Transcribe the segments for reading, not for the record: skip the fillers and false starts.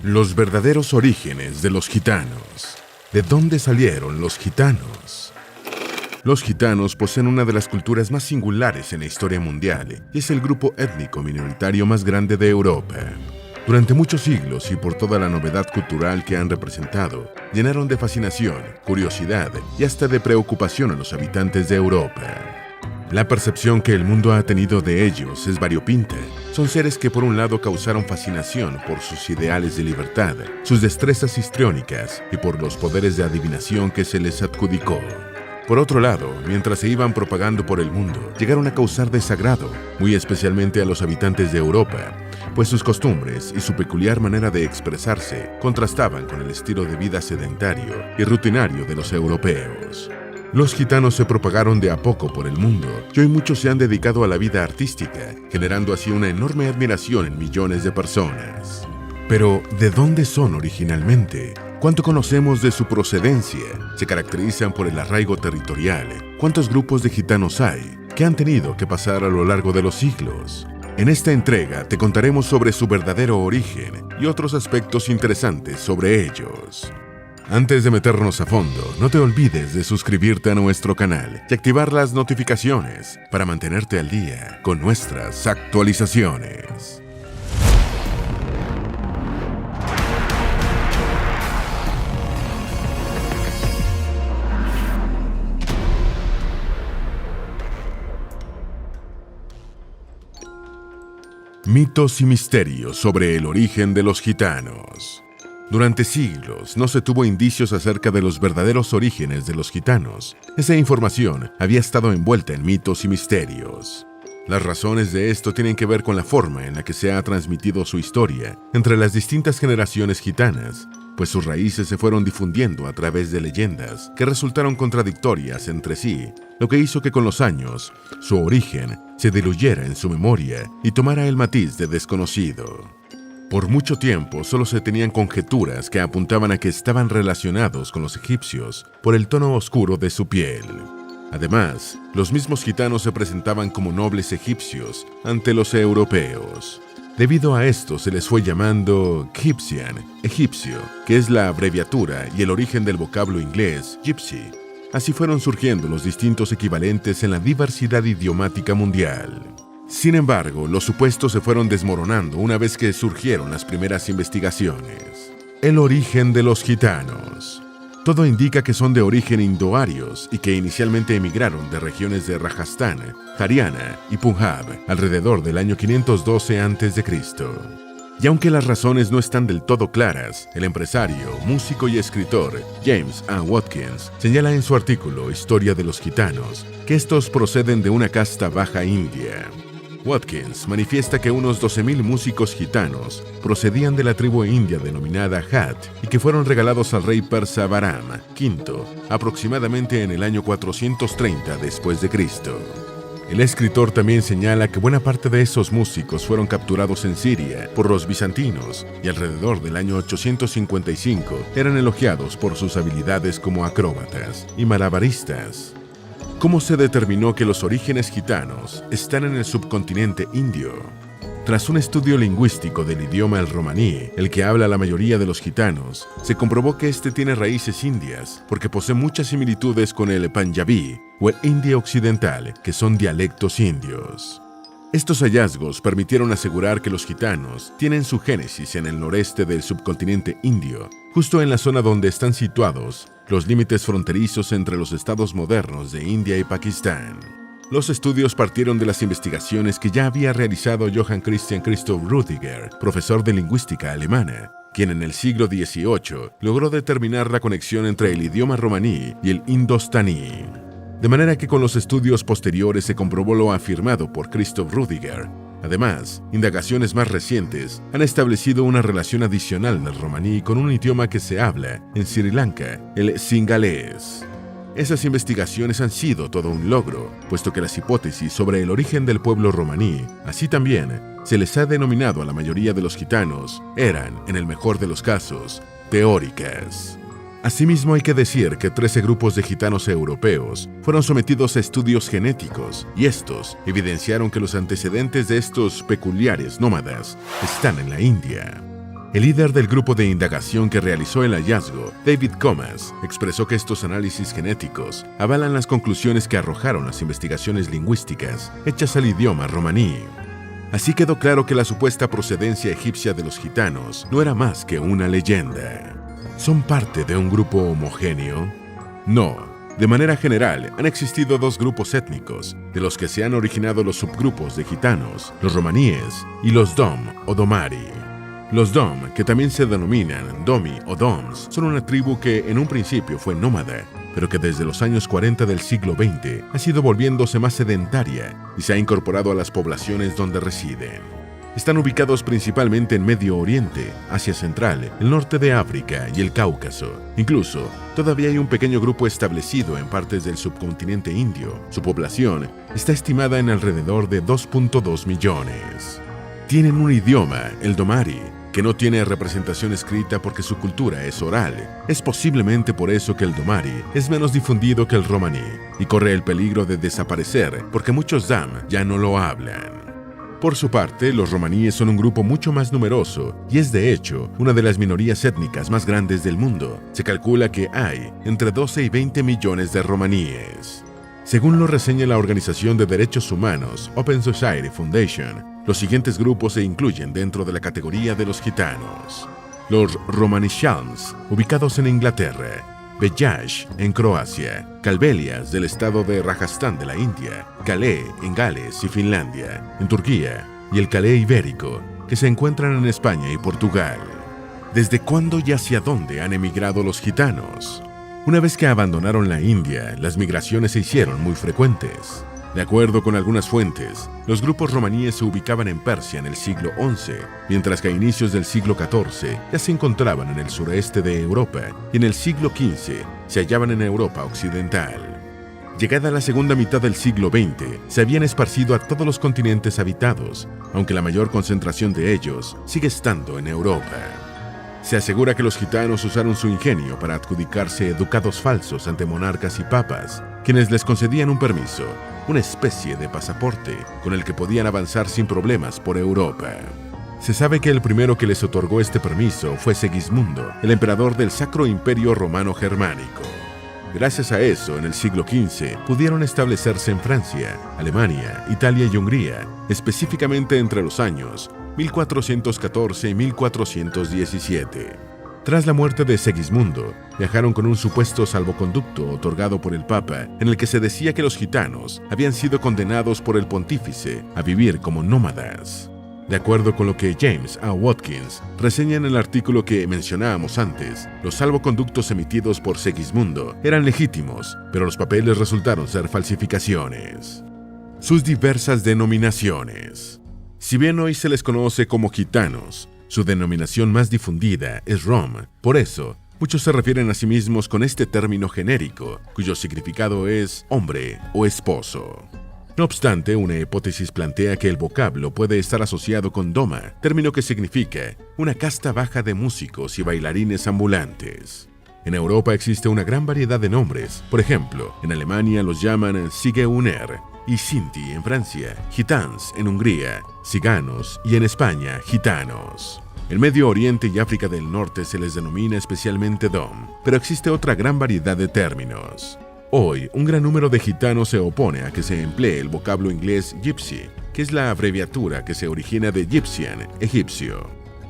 Los verdaderos orígenes de los gitanos. ¿De dónde salieron los gitanos? Los gitanos poseen una de las culturas más singulares en la historia mundial y es el grupo étnico minoritario más grande de Europa. Durante muchos siglos y por toda la novedad cultural que han representado, llenaron de fascinación, curiosidad y hasta de preocupación a los habitantes de Europa. La percepción que el mundo ha tenido de ellos es variopinta. Son seres que por un lado causaron fascinación por sus ideales de libertad, sus destrezas histriónicas y por los poderes de adivinación que se les adjudicó. Por otro lado, mientras se iban propagando por el mundo, llegaron a causar desagrado, muy especialmente a los habitantes de Europa, pues sus costumbres y su peculiar manera de expresarse contrastaban con el estilo de vida sedentario y rutinario de los europeos. Los gitanos se propagaron de a poco por el mundo y hoy muchos se han dedicado a la vida artística, generando así una enorme admiración en millones de personas. Pero, ¿de dónde son originalmente? ¿Cuánto conocemos de su procedencia? ¿Se caracterizan por el arraigo territorial? ¿Cuántos grupos de gitanos hay? ¿Qué han tenido que pasar a lo largo de los siglos? En esta entrega te contaremos sobre su verdadero origen y otros aspectos interesantes sobre ellos. Antes de meternos a fondo, no te olvides de suscribirte a nuestro canal y activar las notificaciones para mantenerte al día con nuestras actualizaciones. Mitos y misterios sobre el origen de los gitanos. Durante siglos no se tuvo indicios acerca de los verdaderos orígenes de los gitanos. Esa información había estado envuelta en mitos y misterios. Las razones de esto tienen que ver con la forma en la que se ha transmitido su historia entre las distintas generaciones gitanas, pues sus raíces se fueron difundiendo a través de leyendas que resultaron contradictorias entre sí, lo que hizo que con los años su origen se diluyera en su memoria y tomara el matiz de desconocido. Por mucho tiempo solo se tenían conjeturas que apuntaban a que estaban relacionados con los egipcios por el tono oscuro de su piel. Además, los mismos gitanos se presentaban como nobles egipcios ante los europeos. Debido a esto se les fue llamando Gyptian, egipcio, que es la abreviatura y el origen del vocablo inglés gypsy. Así fueron surgiendo los distintos equivalentes en la diversidad idiomática mundial. Sin embargo, los supuestos se fueron desmoronando una vez que surgieron las primeras investigaciones. El origen de los gitanos. Todo indica que son de origen indoarios y que inicialmente emigraron de regiones de Rajastán, Haryana y Punjab alrededor del año 512 a.C. Y aunque las razones no están del todo claras, el empresario, músico y escritor James A. Watkins señala en su artículo Historia de los gitanos que estos proceden de una casta baja india. Watkins manifiesta que unos 12,000 músicos gitanos procedían de la tribu india denominada Hat y que fueron regalados al rey persa Bahram V aproximadamente en el año 430 después de Cristo. El escritor también señala que buena parte de esos músicos fueron capturados en Siria por los bizantinos y alrededor del año 855 eran elogiados por sus habilidades como acróbatas y malabaristas. ¿Cómo se determinó que los orígenes gitanos están en el subcontinente indio? Tras un estudio lingüístico del idioma el romaní, el que habla la mayoría de los gitanos, se comprobó que este tiene raíces indias porque posee muchas similitudes con el panjabí o el hindi occidental, que son dialectos indios. Estos hallazgos permitieron asegurar que los gitanos tienen su génesis en el noreste del subcontinente indio, justo en la zona donde están situados los límites fronterizos entre los estados modernos de India y Pakistán. Los estudios partieron de las investigaciones que ya había realizado Johann Christian Christoph Rüdiger, profesor de lingüística alemana, quien en el siglo XVIII logró determinar la conexión entre el idioma romaní y el indostaní. De manera que con los estudios posteriores se comprobó lo afirmado por Christoph Rüdiger. Además, indagaciones más recientes han establecido una relación adicional del romaní con un idioma que se habla en Sri Lanka, el singalés. Esas investigaciones han sido todo un logro, puesto que las hipótesis sobre el origen del pueblo romaní, así también se les ha denominado a la mayoría de los gitanos, eran, en el mejor de los casos, teóricas. Asimismo, hay que decir que 13 grupos de gitanos europeos fueron sometidos a estudios genéticos y estos evidenciaron que los antecedentes de estos peculiares nómadas están en la India. El líder del grupo de indagación que realizó el hallazgo, David Comas, expresó que estos análisis genéticos avalan las conclusiones que arrojaron las investigaciones lingüísticas hechas al idioma romaní. Así quedó claro que la supuesta procedencia egipcia de los gitanos no era más que una leyenda. ¿Son parte de un grupo homogéneo? No. De manera general, han existido dos grupos étnicos, de los que se han originado los subgrupos de gitanos, los romaníes y los Dom o Domari. Los Dom, que también se denominan Domi o Doms, son una tribu que en un principio fue nómada, pero que desde los años 40 del siglo XX ha sido volviéndose más sedentaria y se ha incorporado a las poblaciones donde residen. Están ubicados principalmente en Medio Oriente, Asia Central, el norte de África y el Cáucaso. Incluso, todavía hay un pequeño grupo establecido en partes del subcontinente indio. Su población está estimada en alrededor de 2.2 millones. Tienen un idioma, el Domari, que no tiene representación escrita porque su cultura es oral. Es posiblemente por eso que el Domari es menos difundido que el romaní y corre el peligro de desaparecer porque muchos Dam ya no lo hablan. Por su parte, los romaníes son un grupo mucho más numeroso y es de hecho una de las minorías étnicas más grandes del mundo. Se calcula que hay entre 12 y 20 millones de romaníes. Según lo reseña la organización de derechos humanos Open Society Foundation, los siguientes grupos se incluyen dentro de la categoría de los gitanos. Los Romanishans, ubicados en Inglaterra, Bejash en Croacia, Kalbelias del estado de Rajastán de la India, Calais en Gales y Finlandia, en Turquía, y el Calais ibérico, que se encuentran en España y Portugal. ¿Desde cuándo y hacia dónde han emigrado los gitanos? Una vez que abandonaron la India, las migraciones se hicieron muy frecuentes. De acuerdo con algunas fuentes, los grupos romaníes se ubicaban en Persia en el siglo XI, mientras que a inicios del siglo XIV ya se encontraban en el sureste de Europa y en el siglo XV se hallaban en Europa occidental. Llegada la segunda mitad del siglo XX, se habían esparcido a todos los continentes habitados, aunque la mayor concentración de ellos sigue estando en Europa. Se asegura que los gitanos usaron su ingenio para adjudicarse ducados falsos ante monarcas y papas, quienes les concedían un permiso, una especie de pasaporte, con el que podían avanzar sin problemas por Europa. Se sabe que el primero que les otorgó este permiso fue Segismundo, el emperador del Sacro Imperio Romano Germánico. Gracias a eso, en el siglo XV, pudieron establecerse en Francia, Alemania, Italia y Hungría, específicamente entre los años 1414 y 1417. Tras la muerte de Segismundo, viajaron con un supuesto salvoconducto otorgado por el Papa, en el que se decía que los gitanos habían sido condenados por el pontífice a vivir como nómadas. De acuerdo con lo que James A. Watkins reseña en el artículo que mencionábamos antes, los salvoconductos emitidos por Segismundo eran legítimos, pero los papeles resultaron ser falsificaciones. Sus diversas denominaciones. Si bien hoy se les conoce como gitanos, su denominación más difundida es Rom. Por eso, muchos se refieren a sí mismos con este término genérico, cuyo significado es hombre o esposo. No obstante, una hipótesis plantea que el vocablo puede estar asociado con Doma, término que significa una casta baja de músicos y bailarines ambulantes. En Europa existe una gran variedad de nombres. Por ejemplo, en Alemania los llaman Zigeuner y Sinti en Francia, Gitans en Hungría, Ciganos y en España, Gitanos. En Medio Oriente y África del Norte se les denomina especialmente Dom, pero existe otra gran variedad de términos. Hoy, un gran número de gitanos se opone a que se emplee el vocablo inglés gypsy, que es la abreviatura que se origina de Gyptian, egipcio.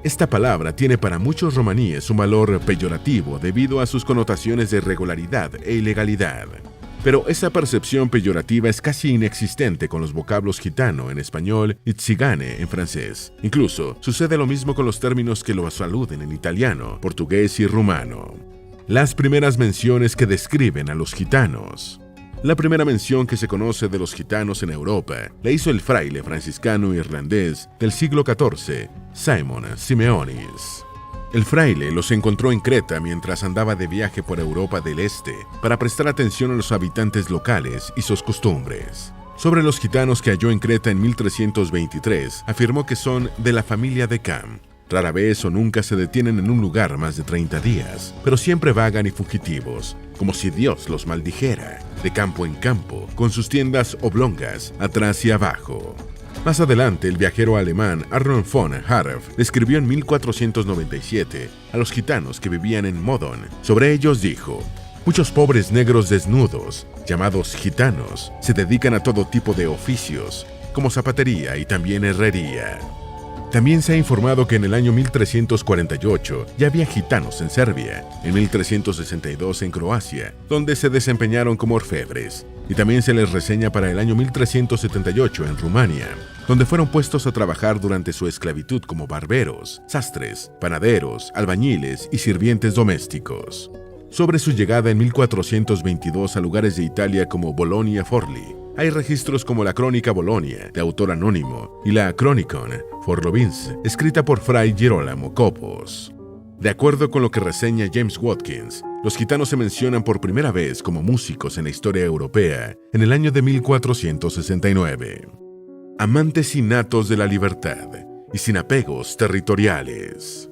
Esta palabra tiene para muchos romaníes un valor peyorativo debido a sus connotaciones de irregularidad e ilegalidad. Pero esa percepción peyorativa es casi inexistente con los vocablos gitano en español y tzigane en francés. Incluso sucede lo mismo con los términos que lo saluden en italiano, portugués y rumano. Las primeras menciones que describen a los gitanos. La primera mención que se conoce de los gitanos en Europa la hizo el fraile franciscano irlandés del siglo XIV, Simon Simeonis. El fraile los encontró en Creta mientras andaba de viaje por Europa del Este para prestar atención a los habitantes locales y sus costumbres. Sobre los gitanos que halló en Creta en 1323, afirmó que son de la familia de Cam. Rara vez o nunca se detienen en un lugar más de 30 días, pero siempre vagan y fugitivos, como si Dios los maldijera, de campo en campo, con sus tiendas oblongas, atrás y abajo. Más adelante, el viajero alemán Arnold von Harff describió en 1497 a los gitanos que vivían en Modon. Sobre ellos dijo: muchos pobres negros desnudos, llamados gitanos, se dedican a todo tipo de oficios, como zapatería y también herrería. También se ha informado que en el año 1348 ya había gitanos en Serbia, en 1362 en Croacia, donde se desempeñaron como orfebres, y también se les reseña para el año 1378 en Rumania, donde fueron puestos a trabajar durante su esclavitud como barberos, sastres, panaderos, albañiles y sirvientes domésticos. Sobre su llegada en 1422 a lugares de Italia como Bolonia Forli, hay registros como la Crónica Bolonia, de autor anónimo, y la Chronicon Forlovins, escrita por Fray Girolamo Copos. De acuerdo con lo que reseña James Watkins, los gitanos se mencionan por primera vez como músicos en la historia europea en el año de 1469. Amantes innatos de la libertad y sin apegos territoriales.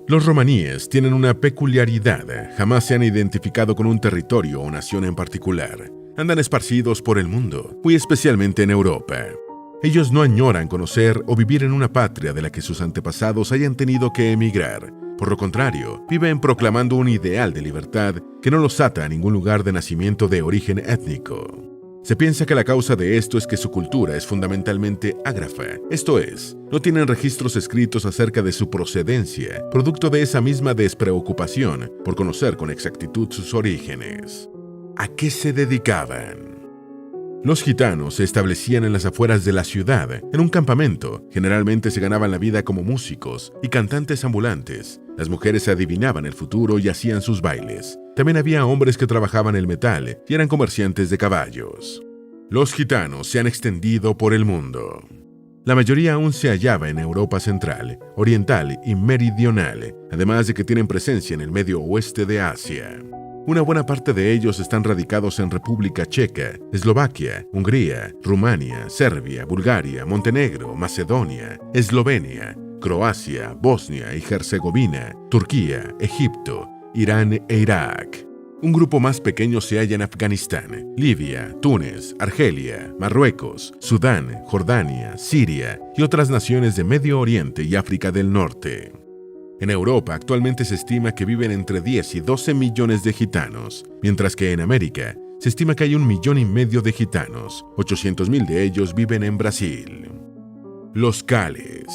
Los romaníes tienen una peculiaridad: jamás se han identificado con un territorio o nación en particular. Andan esparcidos por el mundo, muy especialmente en Europa. Ellos no añoran conocer o vivir en una patria de la que sus antepasados hayan tenido que emigrar. Por lo contrario, viven proclamando un ideal de libertad que no los ata a ningún lugar de nacimiento de origen étnico. Se piensa que la causa de esto es que su cultura es fundamentalmente ágrafa, esto es, no tienen registros escritos acerca de su procedencia, producto de esa misma despreocupación por conocer con exactitud sus orígenes. ¿A qué se dedicaban? Los gitanos se establecían en las afueras de la ciudad, en un campamento. Generalmente se ganaban la vida como músicos y cantantes ambulantes. Las mujeres adivinaban el futuro y hacían sus bailes. También había hombres que trabajaban el metal y eran comerciantes de caballos. Los gitanos se han extendido por el mundo. La mayoría aún se hallaba en Europa central, oriental y meridional, además de que tienen presencia en el medio oeste de Asia. Una buena parte de ellos están radicados en República Checa, Eslovaquia, Hungría, Rumania, Serbia, Bulgaria, Montenegro, Macedonia, Eslovenia, Croacia, Bosnia y Herzegovina, Turquía, Egipto, Irán e Irak. Un grupo más pequeño se halla en Afganistán, Libia, Túnez, Argelia, Marruecos, Sudán, Jordania, Siria y otras naciones de Medio Oriente y África del Norte. En Europa actualmente se estima que viven entre 10 y 12 millones de gitanos, mientras que en América se estima que hay 1,5 millones de gitanos. 800,000 de ellos viven en Brasil. Los cales.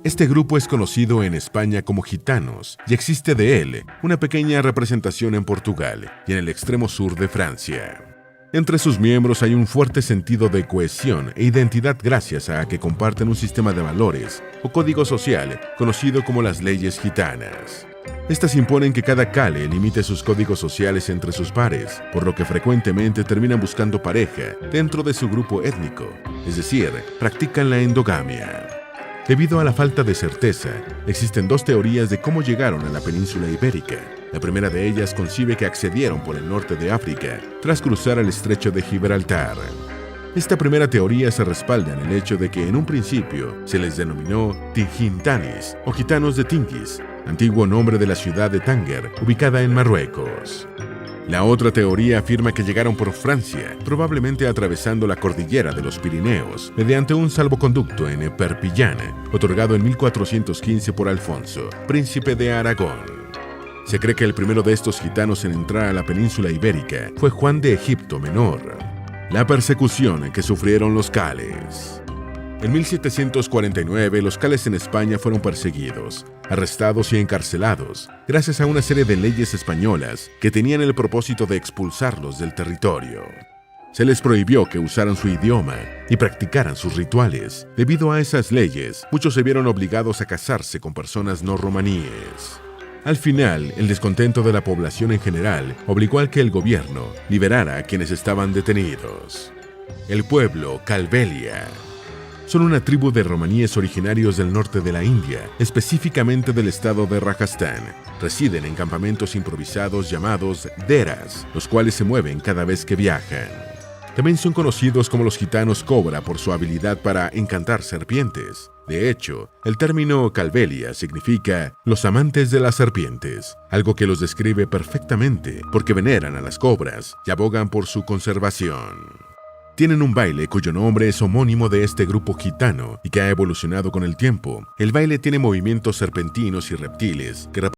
Este grupo es conocido en España como gitanos y existe de él una pequeña representación en Portugal y en el extremo sur de Francia. Entre sus miembros hay un fuerte sentido de cohesión e identidad gracias a que comparten un sistema de valores o código social conocido como las leyes gitanas. Estas imponen que cada cale limite sus códigos sociales entre sus pares, por lo que frecuentemente terminan buscando pareja dentro de su grupo étnico, es decir, practican la endogamia. Debido a la falta de certeza, existen dos teorías de cómo llegaron a la península ibérica. La primera de ellas concibe que accedieron por el norte de África tras cruzar el estrecho de Gibraltar. Esta primera teoría se respalda en el hecho de que en un principio se les denominó Tingitanis o gitanos de Tingis, antiguo nombre de la ciudad de Tánger, ubicada en Marruecos. La otra teoría afirma que llegaron por Francia, probablemente atravesando la cordillera de los Pirineos, mediante un salvoconducto en Perpignan, otorgado en 1415 por Alfonso, príncipe de Aragón. Se cree que el primero de estos gitanos en entrar a la península ibérica fue Juan de Egipto Menor. La persecución que sufrieron los cales. En 1749, los cales en España fueron perseguidos, arrestados y encarcelados, gracias a una serie de leyes españolas que tenían el propósito de expulsarlos del territorio. Se les prohibió que usaran su idioma y practicaran sus rituales. Debido a esas leyes, muchos se vieron obligados a casarse con personas no romaníes. Al final, el descontento de la población en general obligó a que el gobierno liberara a quienes estaban detenidos. El pueblo Calvelia. Son una tribu de romaníes originarios del norte de la India, específicamente del estado de Rajastán. Residen en campamentos improvisados llamados deras, los cuales se mueven cada vez que viajan. También son conocidos como los gitanos cobra por su habilidad para encantar serpientes. De hecho, el término Calvelia significa los amantes de las serpientes, algo que los describe perfectamente porque veneran a las cobras y abogan por su conservación. tienen un baile cuyo nombre es homónimo de este grupo gitano y que ha evolucionado con el tiempo. El baile tiene movimientos serpentinos y reptiles que